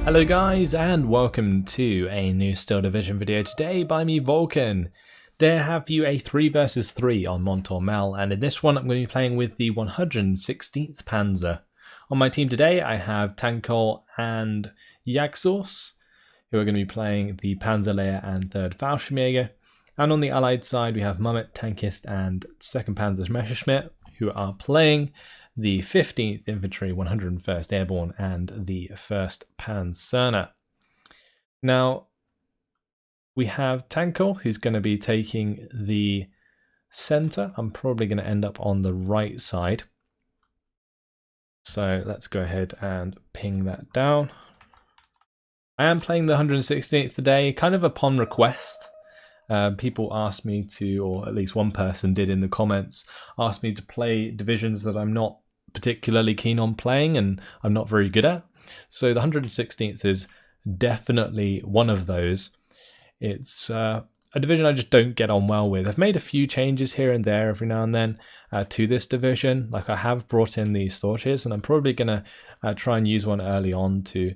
Hello guys and welcome to a new Steel Division video today by me Vulcan. Today I have for you a 3 versus 3 on Mont Ormel, and in this one I'm going to be playing with the 116th Panzer. On my team today I have Tankol and Jagdsource, who are going to be playing the Panzer layer and 3rd Fallschirmjäger. And on the allied side we have Mummet, Tankist and 2nd Panzer Messerschmitt, who are playing the 15th Infantry, 101st Airborne, and the 1st Panzer. Now, we have Tankol, who's going to be taking the center. I'm probably going to end up on the right side. So let's go ahead and ping that down. I am playing the 116th today, kind of upon request. People asked me to, or at least one person did in the comments, asked me to play divisions that I'm not particularly keen on playing and I'm not very good at. So the 116th is definitely one of those. It's a division I just don't get on well with. I've made a few changes here and there every now and then to this division. Like I have brought in these Storches, and I'm probably going to try and use one early on to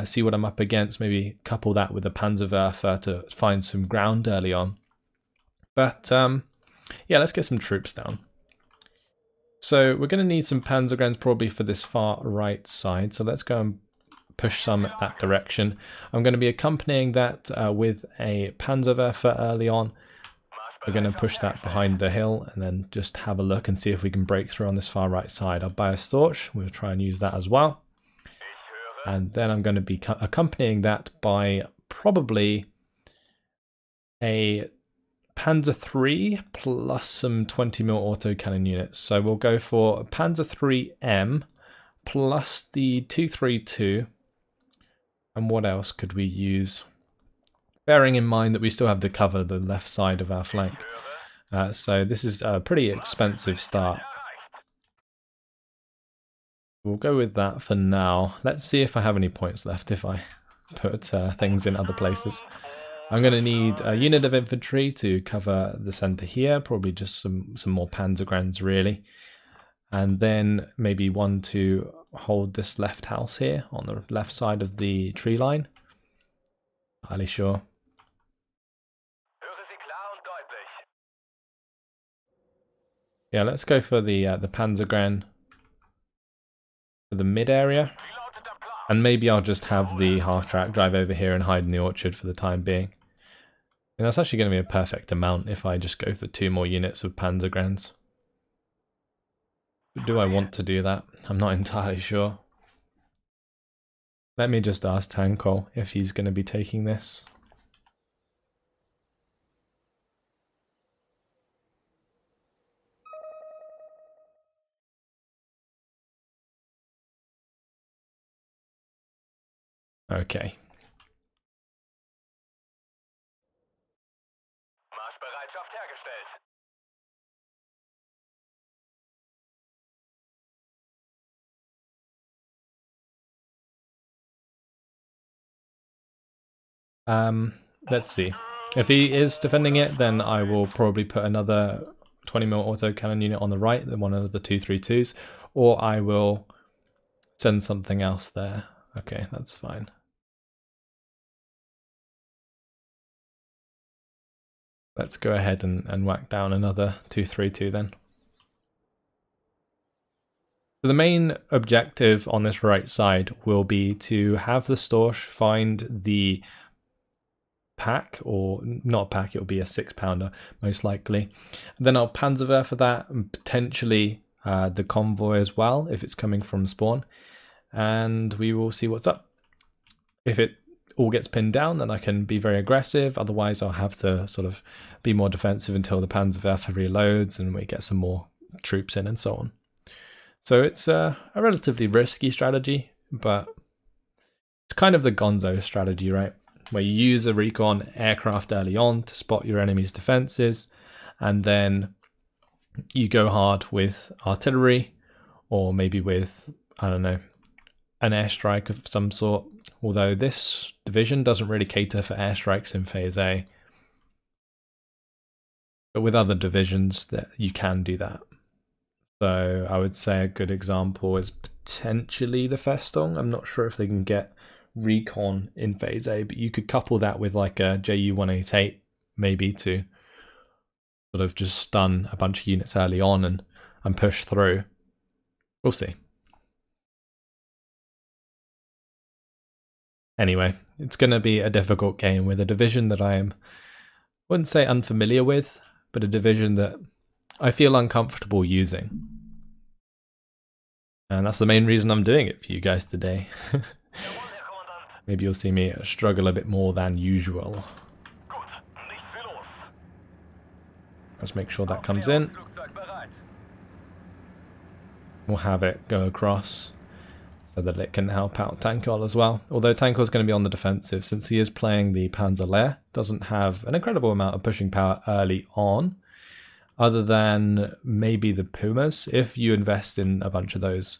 see what I'm up against, maybe couple that with a Panzerwerfer to find some ground early on. But yeah, let's get some troops down. So we're going to need some Panzergrens probably for this far right side, so let's go and push some at that direction. I'm going to be accompanying that with a Panzerwerfer early on. We're going to push that behind the hill and then just have a look and see if we can break through on this far right side. I'll buy a Storch, we'll try and use that as well. And then I'm going to be accompanying that by probably a Panzer III plus some 20mm autocannon units. So we'll go for Panzer IIIM plus the 232. And what else could we use? Bearing in mind that we still have to cover the left side of our flank. So this is a pretty expensive start. We'll go with that for now. Let's see if I have any points left if I put things in other places. I'm going to need a unit of infantry to cover the center here, probably just some more Panzergrens really. And then maybe one to hold this left house here on the left side of the tree line. Highly sure. Yeah, let's go for the Panzergren for the mid area. And maybe I'll just have the half-track drive over here and hide in the orchard for the time being. And that's actually going to be a perfect amount if I just go for 2 more units of Panzergrens. Do I want to do that? I'm not entirely sure. Let me just ask Tankol if he's going to be taking this. Okay. Let's see. If he is defending it, then I will probably put another 20mm autocannon unit on the right, then one of the 232s, or I will send something else there. Okay, that's fine. Let's go ahead and whack down another 232 then. So the main objective on this right side will be to have the Storch find the pack, or not a pack, it'll be a 6-pounder most likely. And then I'll Panzerwehr for that, and potentially the convoy as well if it's coming from spawn, and we will see what's up. If it all gets pinned down, then I can be very aggressive. Otherwise I'll have to sort of be more defensive until the Panzerwehr reloads and we get some more troops in and so on. So it's a relatively risky strategy, but it's kind of the gonzo strategy, right? Where you use a recon aircraft early on to spot your enemy's defenses, and then you go hard with artillery, or maybe with, I don't know, an airstrike of some sort. Although this division doesn't really cater for airstrikes in Phase A. But with other divisions, that you can do that. So I would say a good example is potentially the Festung. I'm not sure if they can get recon in phase A, but you could couple that with like a Ju-188 maybe to sort of just stun a bunch of units early on and push through. We'll see. Anyway, it's going to be a difficult game with a division that I wouldn't say unfamiliar with, but a division that I feel uncomfortable using. And that's the main reason I'm doing it for you guys today. Maybe you'll see me struggle a bit more than usual. Let's make sure that comes in. We'll have it go across so that it can help out Tankol as well. Although Tankol's going to be on the defensive since he is playing the Panzer layer. Doesn't have an incredible amount of pushing power early on, other than maybe the Pumas if you invest in a bunch of those.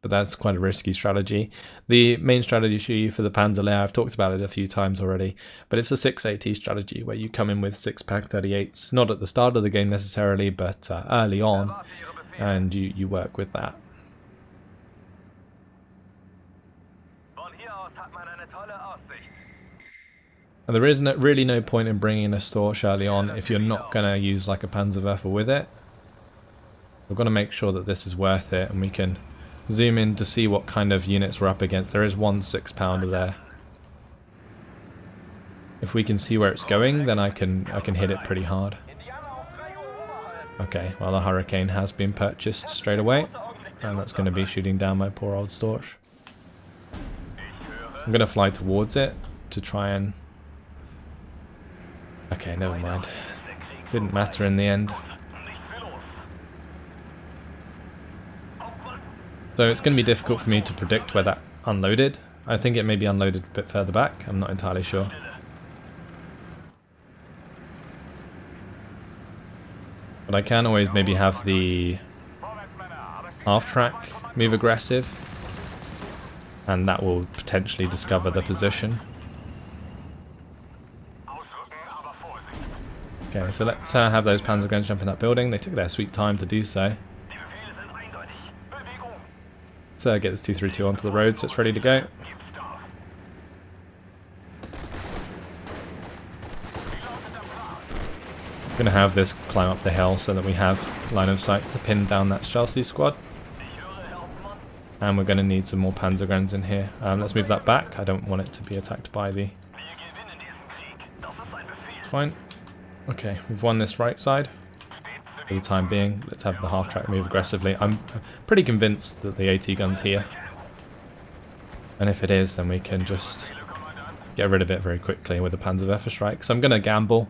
But that's quite a risky strategy. The main strategy for the Panzer layer, I've talked about it a few times already, but it's a 6AT strategy where you come in with 6-pack 38s, not at the start of the game necessarily, but early on, and you work with that. And there is really no point in bringing in a Storch early on if you're not going to use like a Panzerwerfer with it. We've got to make sure that this is worth it, and we can zoom in to see what kind of units we're up against. There is one 6-pounder there. If we can see where it's going, then I can hit it pretty hard. Okay, well the Hurricane has been purchased straight away, and that's going to be shooting down my poor old Storch. I'm going to fly towards it to try and... Okay, never mind. Didn't matter in the end. So it's going to be difficult for me to predict where that unloaded. I think it may be unloaded a bit further back. I'm not entirely sure. But I can always maybe have the half-track move aggressive, and that will potentially discover the position. Okay, so let's have those Panzergrens jump in that building. They took their sweet time to do so. Let's get this 232 onto the road so it's ready to go. I'm going to have this climb up the hill so that we have line of sight to pin down that Chelsea squad. And we're going to need some more Panzergrens in here. Let's move that back. I don't want it to be attacked by the... It's fine. Okay, we've won this right side. For the time being, let's have the half-track move aggressively. I'm pretty convinced that the AT gun's here. And if it is, then we can just get rid of it very quickly with the Panzerwerfer strike. So I'm going to gamble.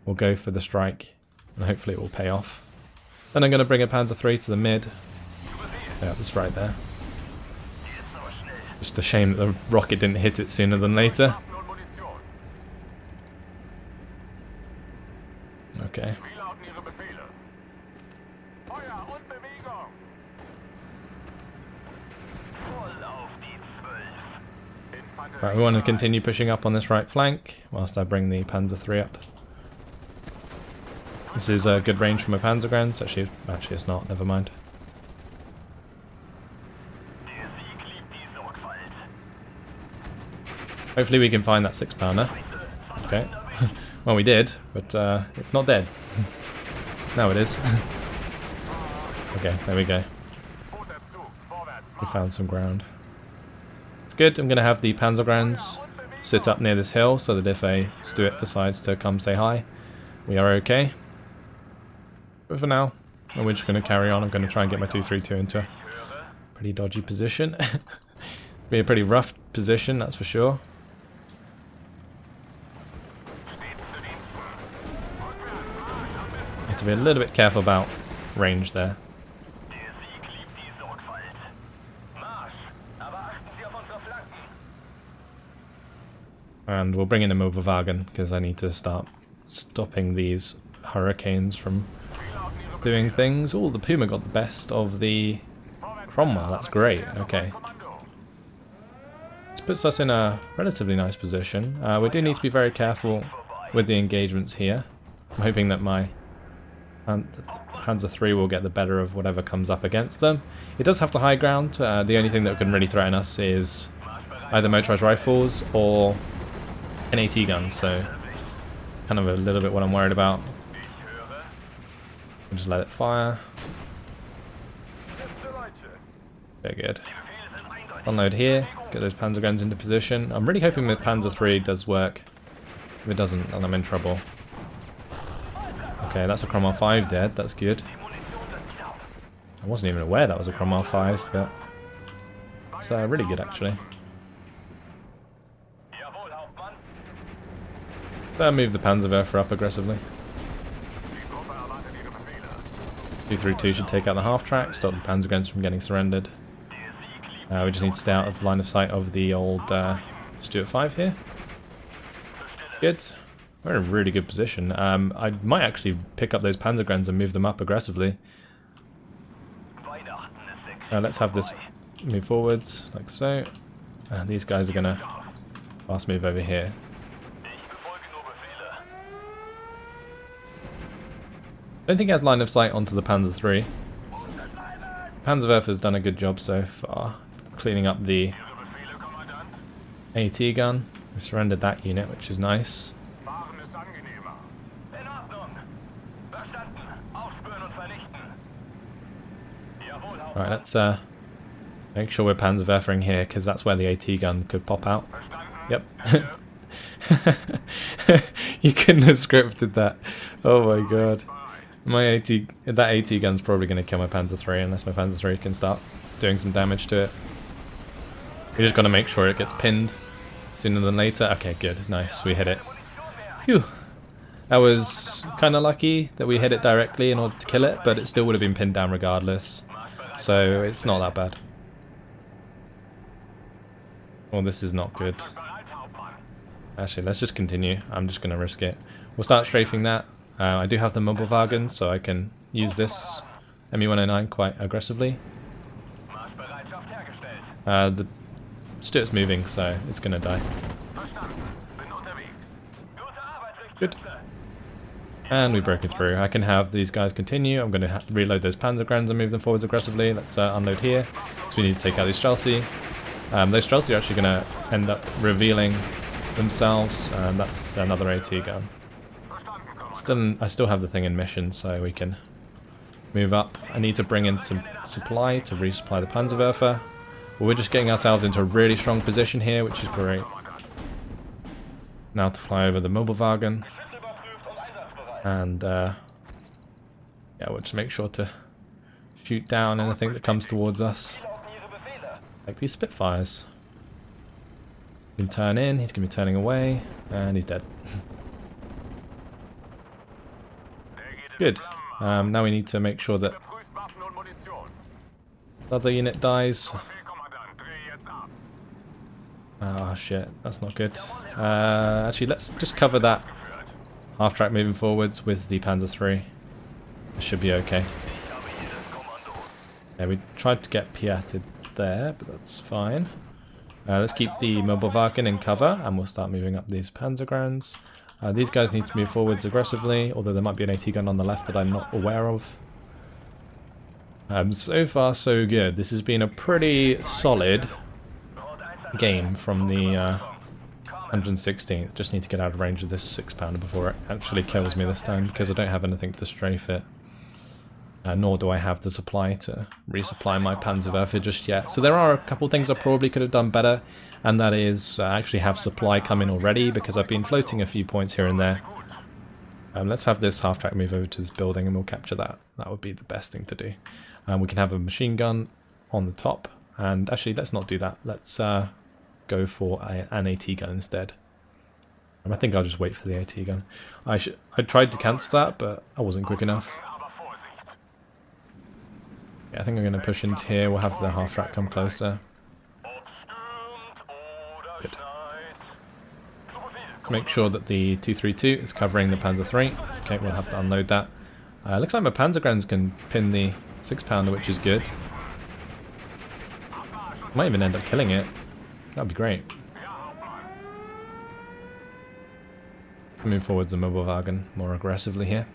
We'll go for the strike, and hopefully it will pay off. Then I'm going to bring a Panzer III to the mid. Yeah, that's right there. Just a shame that the rocket didn't hit it sooner than later. Okay. Right, we want to continue pushing up on this right flank whilst I bring the Panzer III up. This is a good range for my Panzergrens. Actually it's not. Never mind. Hopefully we can find that 6-pounder. Okay. Well, we did, but it's not dead. Now it is. Okay, there we go. We found some ground. It's good. I'm going to have the Panzergrens sit up near this hill so that if a Stuart decides to come say hi, we are okay. But for now, we're just going to carry on. I'm going to try and get my 232 into a pretty dodgy position. Be a pretty rough position, that's for sure. Have to be a little bit careful about range there. And we'll bring in a Mobilwagen because I need to start stopping these Hurricanes from doing things. Oh, the Puma got the best of the Cromwell. That's great. Okay. This puts us in a relatively nice position. We do need to be very careful with the engagements here. I'm hoping that my Panzer III will get the better of whatever comes up against them. It does have the high ground. The only thing that can really threaten us is either motorized rifles or an AT gun, so it's kind of a little bit what I'm worried about. I'll just let it fire. Very good. Unload here, get those Panzer guns into position. I'm really hoping that Panzer III does work. If it doesn't, then I'm in trouble. Okay, that's a Cromwell 5 dead, that's good. I wasn't even aware that was a Cromwell 5, but it's really good actually. Better move the Panzerwerfer up aggressively. 232 should take out the half-track, stop the Panzer guns from getting surrendered. We just need to stay out of line of sight of the old Stuart 5 here. Good. We're in a really good position. I might actually pick up those Panzer guns and move them up aggressively. Let's have this move forwards, like so. These guys are going to fast move over here. I don't think he has line of sight onto the Panzer III. Panzerwerfer's done a good job so far, cleaning up the AT gun. We surrendered that unit, which is nice. Right, let's make sure we're Panzerwerfering here, because that's where the AT gun could pop out. Yep. You couldn't have scripted that. Oh my god. That AT gun's probably going to kill my Panzer III unless my Panzer III can start doing some damage to it. We just got to make sure it gets pinned sooner than later. Okay, good. Nice. We hit it. Phew. That was kind of lucky that we hit it directly in order to kill it, but it still would have been pinned down regardless. So it's not that bad. Well, this is not good. Actually, let's just continue. I'm just going to risk it. We'll start strafing that. I do have the mobile wagon, so I can use this ME-109 quite aggressively. The Stuart's moving, so it's going to die. Good. And we broke it through. I can have these guys continue. I'm going to reload those Panzer guns and move them forwards aggressively. Let's unload here. So we need to take out these Streltsy. Those Streltsy are actually going to end up revealing themselves, and that's another AT gun. I still have the thing in mission, so we can move up. I need to bring in some supply to resupply the Panzerwerfer. But we're just getting ourselves into a really strong position here, which is great. Now to fly over the mobile wagon. And yeah, we'll just make sure to shoot down anything that comes towards us. Like these Spitfires. He can turn in, he's going to be turning away, and he's dead. Good. Now we need to make sure that the other unit dies. Oh shit, that's not good. Actually, let's just cover that half-track moving forwards with the Panzer III. It should be okay. Yeah, we tried to get Piated there, but that's fine. Let's keep the mobile wagon in cover, and we'll start moving up these Panzer grounds. These guys need to move forwards aggressively, although there might be an AT gun on the left that I'm not aware of. So far so good. This has been a pretty solid game from the 116th. Just need to get out of range of this 6-pounder before it actually kills me this time, because I don't have anything to strafe it. Nor do I have the supply to resupply my Panzerwerfer just yet. So there are a couple things I probably could have done better, and that is actually have supply come in already, because I've been floating a few points here and there. Let's have this half-track move over to this building and we'll capture that. That would be the best thing to do. We can have a machine gun on the top, and actually let's not do that. Let's go for an AT gun instead. I think I'll just wait for the AT gun. I tried to cancel that, but I wasn't quick enough. Yeah, I think I'm going to push into here. We'll have the half-track come closer. Good. Make sure that the 232 is covering the Panzer III. Okay, we'll have to unload that. Looks like my Panzer guns can pin the 6-pounder, which is good. Might even end up killing it. That'd be great. Move forwards the mobile wagon more aggressively here.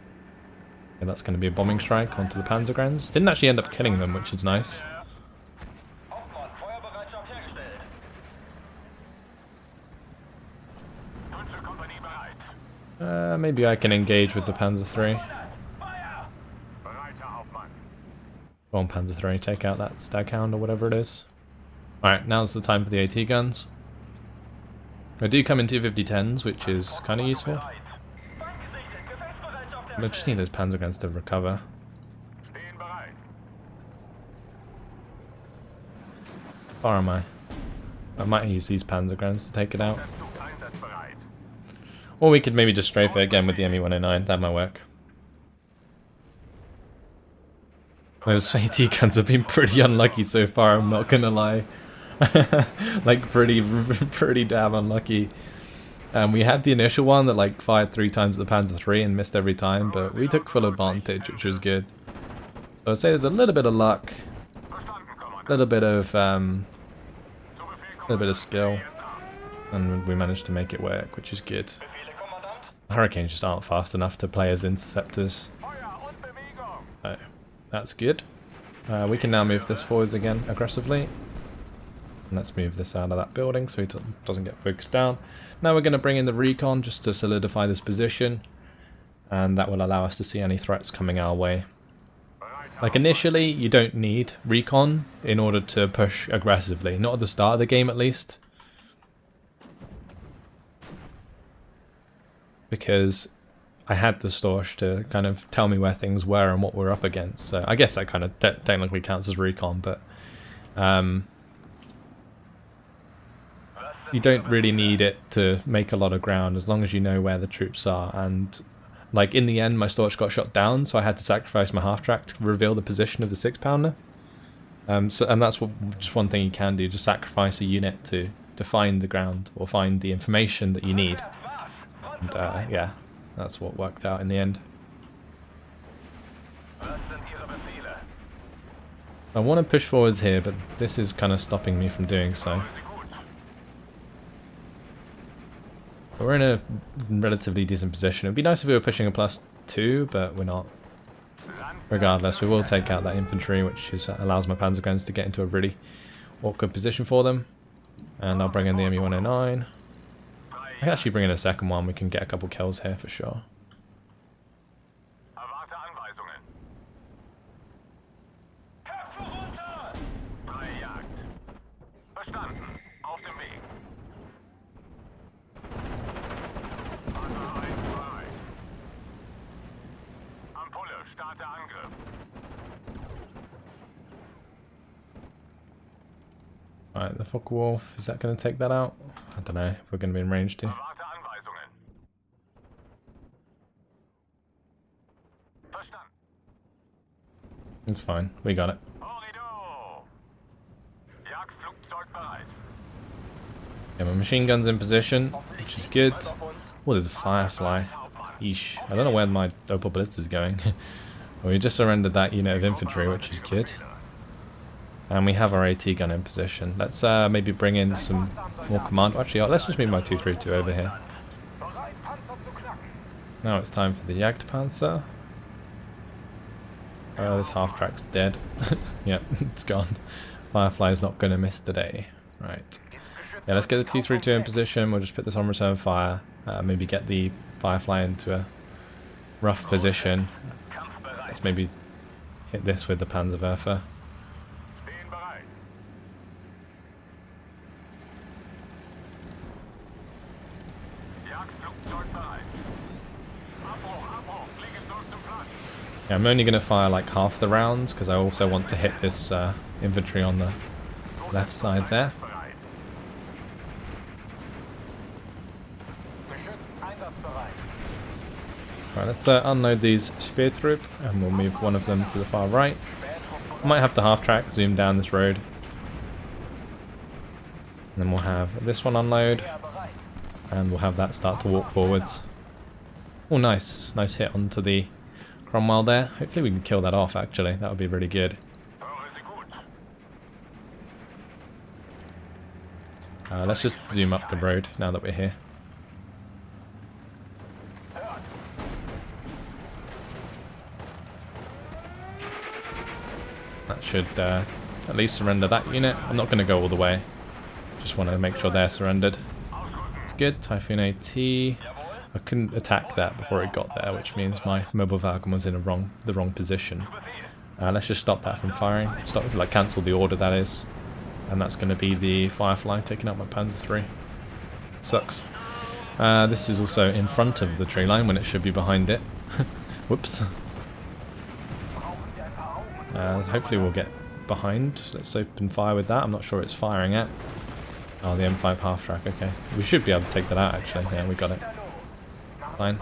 Yeah, that's going to be a bombing strike onto the Panzer grounds. Didn't actually end up killing them, which is nice. Maybe I can engage with the Panzer III. Go on, Panzer III, take out that Staghound or whatever it is. Alright, now's the time for the AT guns. I do come in 250-10s, which is kind of useful. I just need those Panzer guns to recover. How far am I? I might use these Panzer guns to take it out. Or we could maybe just strafe it again with the ME-109, that might work. Those AT guns have been pretty unlucky so far, I'm not gonna lie. Like pretty damn unlucky. We had the initial one that like fired 3 times at the Panzer III and missed every time, but we took full advantage, which was good. So I'd say there's a little bit of luck, a little bit of skill, and we managed to make it work, which is good. The Hurricanes just aren't fast enough to play as interceptors. So that's good. We can now move this forwards again aggressively. And let's move this out of that building so it doesn't get focused down. Now we're going to bring in the recon just to solidify this position. And that will allow us to see any threats coming our way. Like initially, you don't need recon in order to push aggressively. Not at the start of the game at least. Because I had the Storch to kind of tell me where things were and what we're up against. So I guess that kind of technically counts as recon, but you don't really need it to make a lot of ground as long as you know where the troops are. And like in the end, my Storch got shot down, so I had to sacrifice my half-track to reveal the position of the 6-pounder. And that's just one thing you can do, just sacrifice a unit to find the ground or find the information that you need. And yeah, that's what worked out in the end. I want to push forwards here, but this is kind of stopping me from doing so. We're in a relatively decent position. It would be nice if we were pushing a +2, but we're not. Regardless, we will take out that infantry, which allows my Panzer guns to get into a really awkward position for them. And I'll bring in the ME-109. I can actually bring in a second one. We can get a couple kills here for sure. Alright, the Focke-Wulf, is that going to take that out? I don't know if we're going to be in range to. It's fine, we got it. Yeah, my machine gun's in position, which is good. Oh, there's a Firefly. Yeesh. I don't know where my Opel Blitz is going. Well, we just surrendered that unit of infantry, which is good. And we have our AT gun in position. Let's maybe bring in some more command. Actually, let's just move my 232 over here. Now it's time for the Jagdpanzer. Oh, this half-track's dead. Yep, it's gone. Firefly's not going to miss today. Right. Yeah, let's get the 232 in position. We'll just put this on return fire. Maybe get the Firefly into a rough position. Let's maybe hit this with the Panzerwerfer. Yeah, I'm only going to fire like half the rounds because I also want to hit this infantry on the left side there. Right, let's unload these Speertrupp and we'll move one of them to the far right. I might have the half-track zoom down this road. And then we'll have this one unload. And we'll have that start to walk forwards. Oh, nice. Nice hit onto the Cromwell there. Hopefully we can kill that off, actually. That would be really good. Let's just zoom up the road now that we're here. That should at least surrender that unit. I'm not going to go all the way. Just want to make sure they're surrendered. It's good. Typhoon AT. I couldn't attack that before it got there, which means my mobile Falcon was in the wrong position. Let's just stop that from firing. Stop, like, cancel the order, that is. And that's going to be the Firefly taking out my Panzer 3. Sucks. This is also in front of the tree line when it should be behind it. Whoops. So hopefully we'll get behind. Let's open fire with that. I'm not sure it's firing at. Oh, the M5 half track, okay. We should be able to take that out, actually. Yeah, we got it. Fine.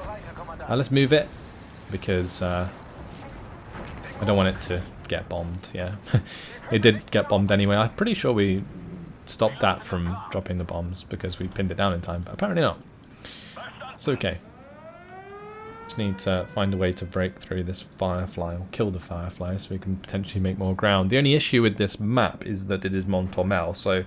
Let's move it, because I don't want it to get bombed, yeah. It did get bombed anyway. I'm pretty sure we stopped that from dropping the bombs because we pinned it down in time, but apparently not. It's okay. Just need to find a way to break through this Firefly, or kill the Firefly, so we can potentially make more ground. The only issue with this map is that it is Mont Ormel, so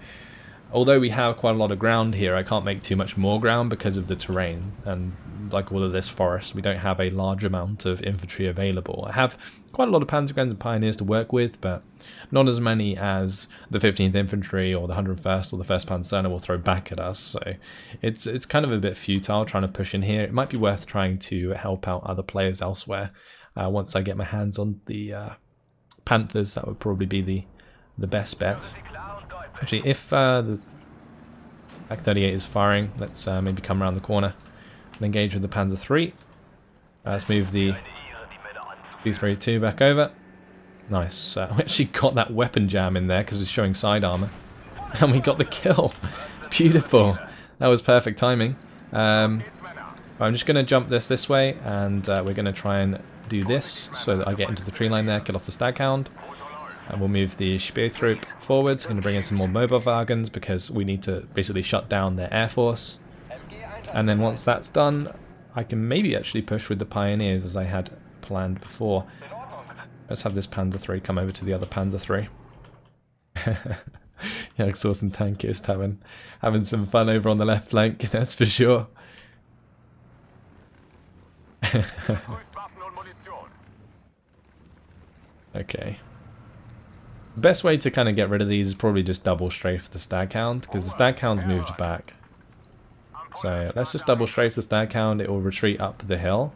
although we have quite a lot of ground here, I can't make too much more ground because of the terrain, and like all of this forest, we don't have a large amount of infantry available. I have quite a lot of Panzergrens and Pioneers to work with, but not as many as the 15th Infantry or the 101st or the 1st Panzer will throw back at us, so it's kind of a bit futile trying to push in here. It might be worth trying to help out other players elsewhere. Once I get my hands on the Panthers, that would probably be the best bet. Actually, if the Ak-38 is firing, let's maybe come around the corner and engage with the Panzer 3. Let's move the 232 back over. Nice. We actually got that weapon jam in there because it's showing side armor. And we got the kill. Beautiful. That was perfect timing. I'm just going to jump this way, and we're going to try and do this so that I get into the tree line there, kill off the Staghound. And we'll move the Speertrupp forwards. We're going to bring in some more mobile wagons because we need to basically shut down their air force. And then once that's done, I can maybe actually push with the Pioneers as I had planned before. Let's have this Panzer 3 come over to the other Panzer 3. Yeah, I saw some tankists having some fun over on the left flank, that's for sure. Okay. The best way to kind of get rid of these is probably just double strafe the Staghound, because the Staghound's moved back. So let's just double strafe the Staghound, it will retreat up the hill.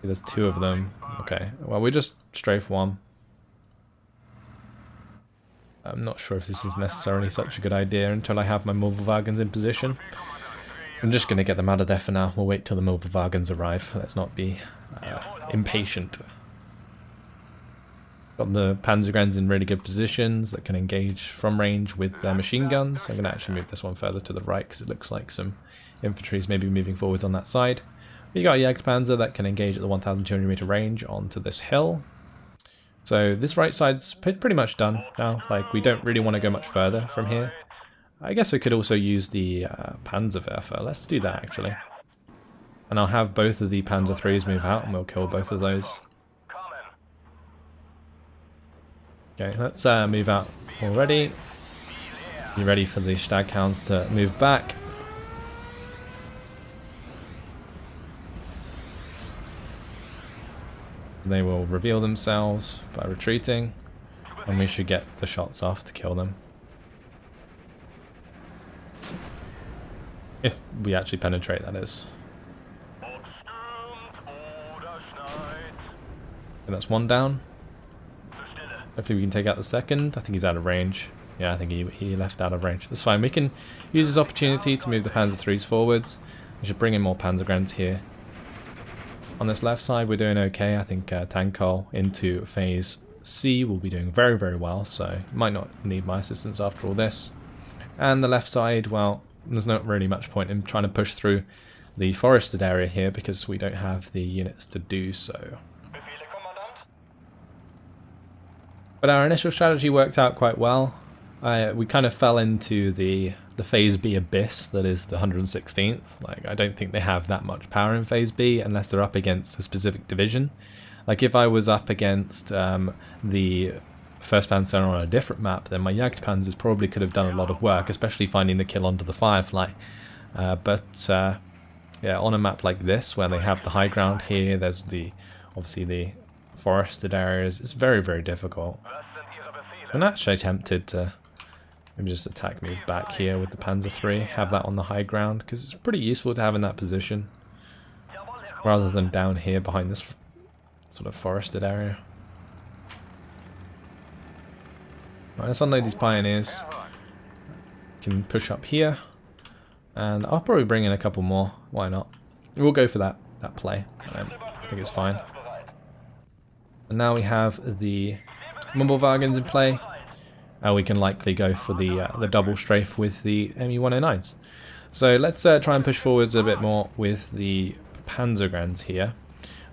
There's two of them. Okay, well we just strafe one. I'm not sure if this is necessarily such a good idea until I have my mobile wagons in position. So I'm just going to get them out of there for now. We'll wait till the mobile wagons arrive. Let's not be impatient. Got the Panzergrens in really good positions that can engage from range with their machine guns. I'm going to actually move this one further to the right because it looks like some infantry is maybe moving forwards on that side. You got a Jagdpanzer that can engage at the 1,200 meter range onto this hill. So this right side's pretty much done now. Like, we don't really want to go much further from here. I guess we could also use the Panzerwerfer. Let's do that actually. And I'll have both of the Panzer 3s move out and we'll kill both of those. Okay, let's move out already. Be ready for the Staghounds to move back. They will reveal themselves by retreating, and we should get the shots off to kill them. If we actually penetrate, that is. And that's one down. Hopefully we can take out the second. I think he's out of range. Yeah, I think he left out of range. That's fine. We can use this opportunity to move the Panzer 3s forwards. We should bring in more Panzergrens here. On this left side, we're doing okay. I think Tankol into phase C will be doing very, very well, so might not need my assistance after all this. And the left side, well, there's not really much point in trying to push through the forested area here because we don't have the units to do so. But our initial strategy worked out quite well. We kind of fell into the phase B abyss that is the 116th. Like, I don't think they have that much power in phase B unless they're up against a specific division. Like, if I was up against the 1st Panzer on a different map, then my Jagdpanzers probably could have done a lot of work, especially finding the kill onto the Firefly. Yeah, on a map like this, where they have the high ground here, there's obviously the forested areas, it's very, very difficult. I'm actually tempted to maybe just attack move back here with the Panzer 3, have that on the high ground, because it's pretty useful to have in that position. rather than down here behind this sort of forested area. Right, let's unload these pioneers. Can push up here, and I'll probably bring in a couple more. Why not? We'll go for that play. I think it's fine. And now we have the Mumblewagens in play. We can likely go for the double strafe with the ME-109s. So let's try and push forwards a bit more with the Panzergrens here.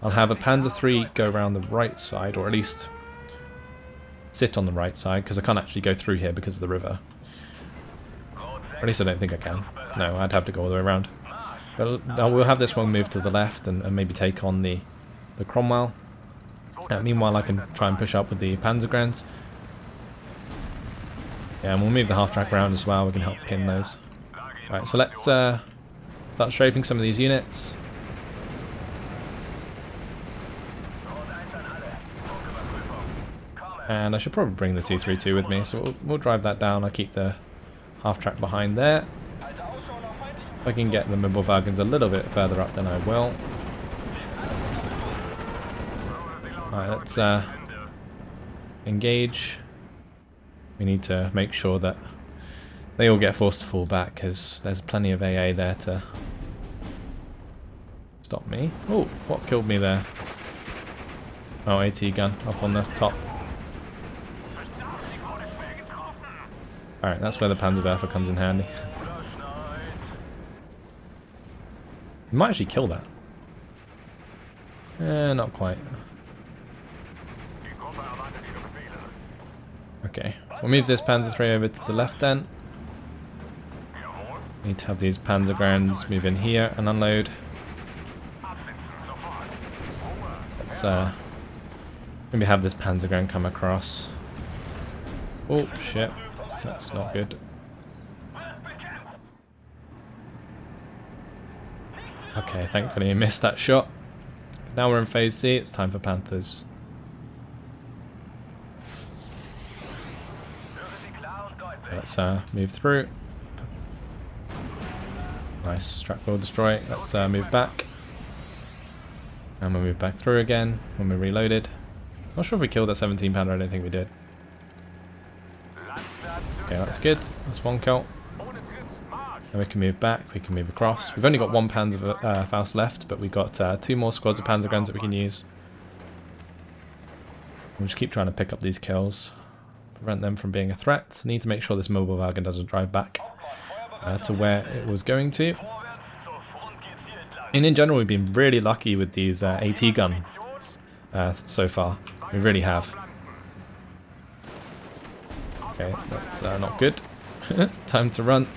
I'll have a Panzer III go around the right side, or at least sit on the right side, because I can't actually go through here because of the river. Or at least I don't think I can. No, I'd have to go all the way around. But we'll have this one move to the left and maybe take on the Cromwell. Meanwhile, I can try and push up with the Panzergrens. Yeah, and we'll move the half-track round as well. We can help pin those. Alright, so let's start strafing some of these units. And I should probably bring the 232 with me, so we'll drive that down. I'll keep the half-track behind there. If I can get the Mumblewagens a little bit further up, then I will. Alright, let's engage. We need to make sure that they all get forced to fall back, because there's plenty of AA there to stop me. Oh, what killed me there? Oh, AT gun up on the top. Alright, that's where the Panzerwerfer comes in handy. You might actually kill that. Not quite. Okay, we'll move this Panzer III over to the left then. Need to have these Panzergrens move in here and unload. Let's maybe have this Panzergren come across. Oh shit, that's not good. Okay, thankfully I missed that shot. Now we're in phase C, it's time for Panthers. Let's move through. Nice, track will destroy. Let's move back. And we'll move back through again when we're reloaded. Not sure if we killed that 17 pounder, I don't think we did. Okay, that's good. That's one kill. And we can move back, we can move across. We've only got one Panzerfaust left, but we've got 2 more squads of Panzergrens that we can use. We'll just keep trying to pick up these kills. Prevent them from being a threat. Need to make sure this Mumblewagen doesn't drive back to where it was going to. And in general, we've been really lucky with these AT guns so far. We really have. Okay, that's not good. Time to run.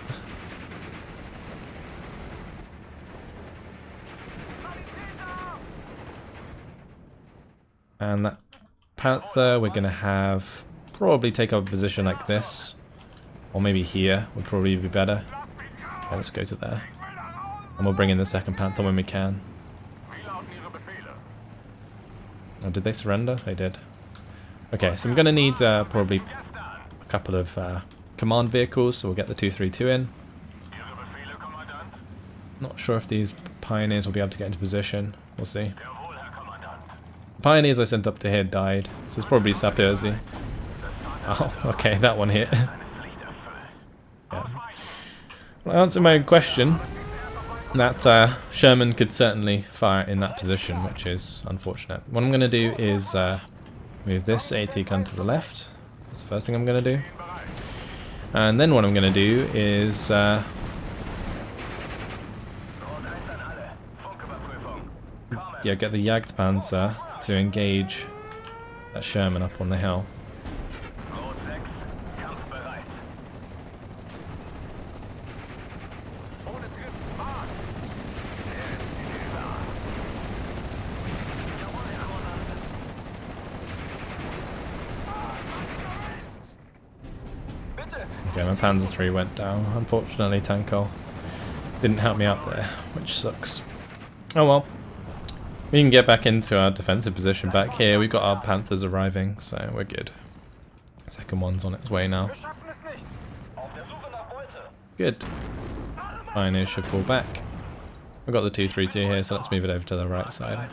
And that Panther, we're going to have probably take up a position like this. Or maybe here would probably be better. Okay, let's go to there. And we'll bring in the second Panther when we can. Oh, did they surrender? They did. Okay, so I'm going to need probably a couple of command vehicles, so we'll get the 232 in. Not sure if these pioneers will be able to get into position. We'll see. The pioneers I sent up to here died, so it's probably Sapirzi. Oh, okay, that one hit. Yeah. Well, answer my question. That Sherman could certainly fire in that position, which is unfortunate. What I'm going to do is move this AT gun to the left. That's the first thing I'm going to do. And then what I'm going to do is yeah, get the Jagdpanzer to engage that Sherman up on the hill. Okay, my Panzer III went down. Unfortunately, Tanko didn't help me out there, which sucks. Oh well. We can get back into our defensive position back here. We've got our Panthers arriving, so we're good. Second one's on its way now. Good. Pioneers should fall back. I've got the 232 here, so let's move it over to the right side.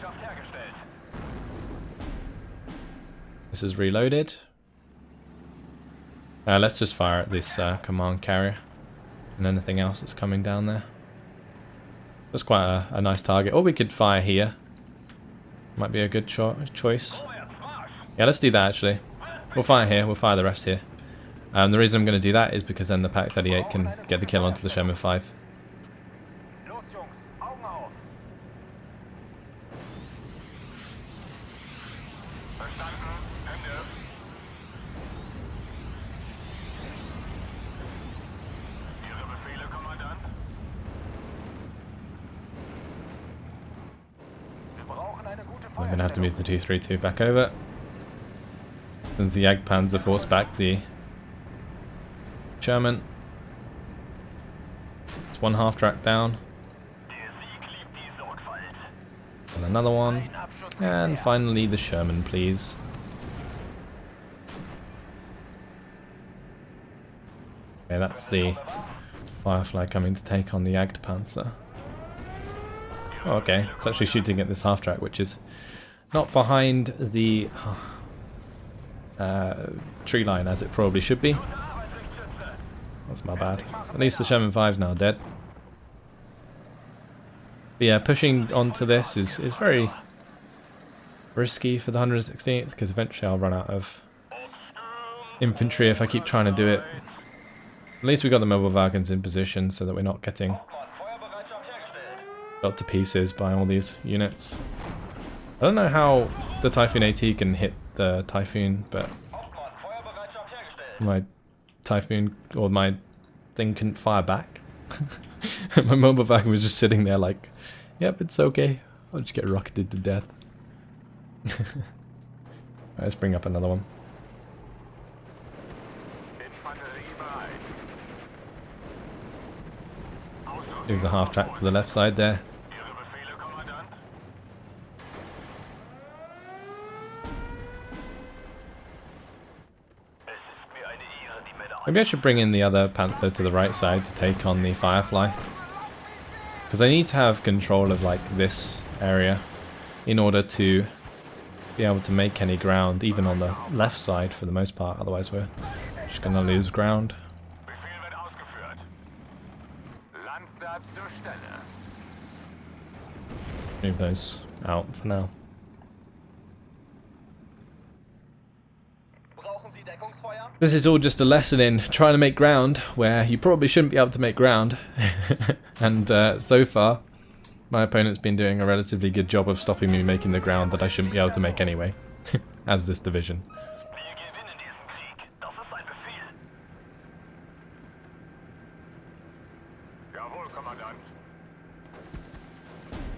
This is reloaded. Let's just fire at this command carrier and anything else that's coming down there. That's quite a nice target. Or we could fire here. Might be a good choice. Yeah, let's do that actually. We'll fire here, we'll fire the rest here. The reason I'm going to do that is because then the Pak 38 can get the kill onto the Sherman 5. I'm going to have to move the 232 back over. As the Jagdpanzer force back the Sherman. It's one half track down. And another one. And finally the Sherman, please. Okay, that's the Firefly coming to take on the Jagdpanzer. Oh, okay, it's actually shooting at this half track, which is not behind the tree line as it probably should be. That's my bad. At least the Sherman 5's now dead. But yeah, pushing onto this is very risky for the 116th, because eventually I'll run out of infantry if I keep trying to do it. At least we got the mobile wagons in position so that we're not getting got to pieces by all these units. I don't know how the Typhoon AT can hit the Typhoon, but my Typhoon or my thing couldn't fire back. My mobile wagon was just sitting there like, yep, it's okay. I'll just get rocketed to death. Let's bring up another one. Move the half track to the left side there. Maybe I should bring in the other Panther to the right side to take on the Firefly. Because I need to have control of like this area in order to be able to make any ground, even on the left side for the most part, otherwise we're just going to lose ground. Move those out for now. This is all just a lesson in trying to make ground where you probably shouldn't be able to make ground. And so far, my opponent's been doing a relatively good job of stopping me making the ground that I shouldn't be able to make anyway, as this division.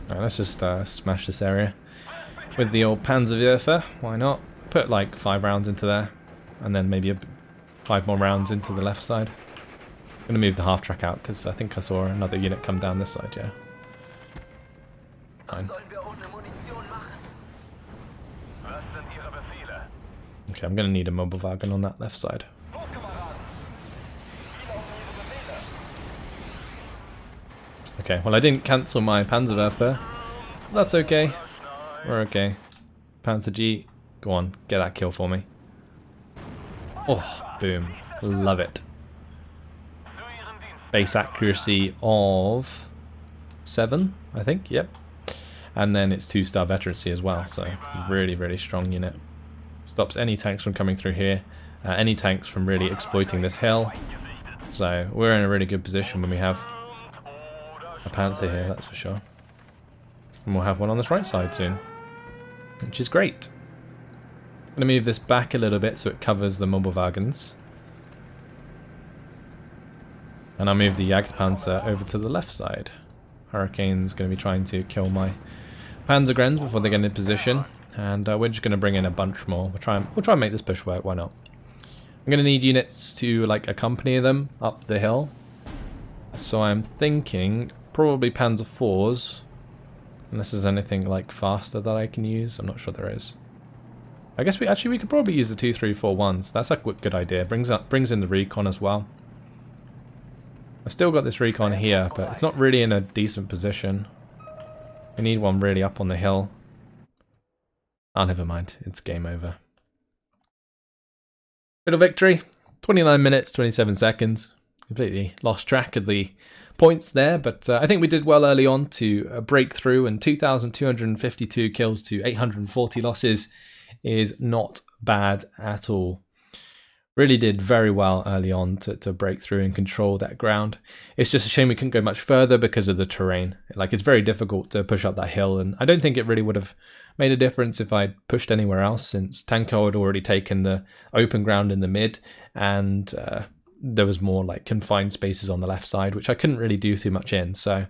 Alright, let's just smash this area with the old Panzerwerfer. Why not? Put like 5 rounds into there. And then maybe 5 more rounds into the left side. I'm going to move the half track out because I think I saw another unit come down this side, yeah. Fine. Okay, I'm going to need a mobile wagon on that left side. Okay, well I didn't cancel my Panzerwerfer. That's okay. We're okay. Panther G, go on, get that kill for me. Oh, boom. Love it. Base accuracy of 7, I think, yep. And then it's 2-star veterancy as well, so really, really strong unit. Stops any tanks from coming through here, any tanks from really exploiting this hill. So we're in a really good position when we have a Panther here, that's for sure. And we'll have one on this right side soon, which is great. I'm going to move this back a little bit so it covers the mobile wagons. And I'll move the Jagdpanzer over to the left side. Hurricane's going to be trying to kill my Panzergrens before they get in position. And we're just going to bring in a bunch more. We'll try and make this push work, why not? I'm going to need units to like accompany them up the hill. So I'm thinking probably Panzer IVs. Unless there's anything like faster that I can use. I'm not sure there is. I guess we could probably use the 2-3-4-1s. That's a good idea. Brings in the recon as well. I've still got this recon here, but it's not really in a decent position. We need one really up on the hill. Oh, never mind. It's game over. Bit of victory. 29 minutes, 27 seconds. Completely lost track of the points there, but I think we did well early on to break through, and 2,252 kills to 840 losses is not bad at all. Really did very well early on to break through and control that ground. It's just a shame we couldn't go much further because of the terrain. Like, it's very difficult to push up that hill, and I don't think it really would have made a difference if I'd pushed anywhere else, since Tanko had already taken the open ground in the mid, and there was more like confined spaces on the left side, which I couldn't really do too much in. So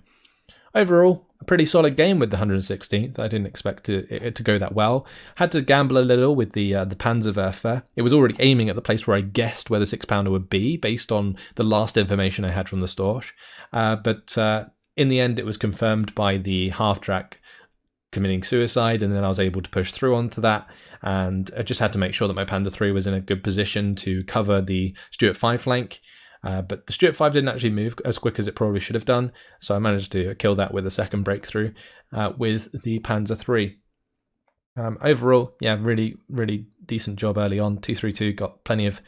overall, a pretty solid game with the 116th. I didn't expect it to go that well. Had to gamble a little with the Panzer. It was already aiming at the place where I guessed where the 6-pounder would be based on the last information I had from the Storch. But in the end, it was confirmed by the half-track committing suicide, and then I was able to push through onto that, and I just had to make sure that my Panda 3 was in a good position to cover the Stuart 5 flank. But the Stuart 5 didn't actually move as quick as it probably should have done, so I managed to kill that with a second breakthrough with the Panzer 3. Overall, yeah, really, really decent job early on. 232 got plenty of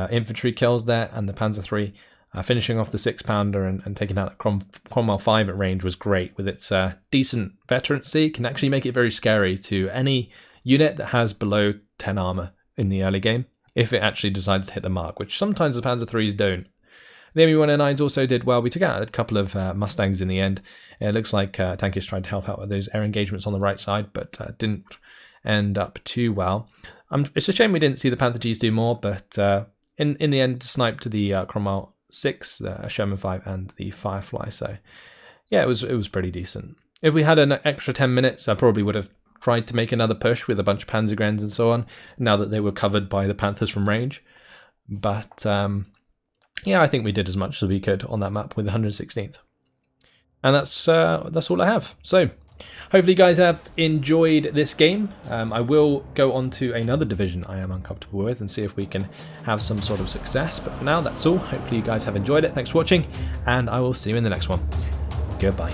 infantry kills there, and the Panzer 3 finishing off the 6-pounder and taking out that Cromwell 5 at range was great. With its decent veterancy, can actually make it very scary to any unit that has below 10 armor in the early game, if it actually decides to hit the mark, which sometimes the Panzer 3s don't. The ME-109s also did well. We took out a couple of Mustangs in the end. It looks like Tankies tried to help out with those air engagements on the right side, but didn't end up too well. It's a shame we didn't see the Panther Gs do more, but in the end, sniped to the Cromwell 6, Sherman 5, and the Firefly. So yeah, it was pretty decent. If we had an extra 10 minutes, I probably would have tried to make another push with a bunch of Panzergrens and so on, now that they were covered by the Panthers from range. But yeah, I think we did as much as we could on that map with the 116th. And that's all I have. So hopefully you guys have enjoyed this game. I will go on to another division I am uncomfortable with and see if we can have some sort of success. But for now, that's all. Hopefully you guys have enjoyed it. Thanks for watching, and I will see you in the next one. Goodbye.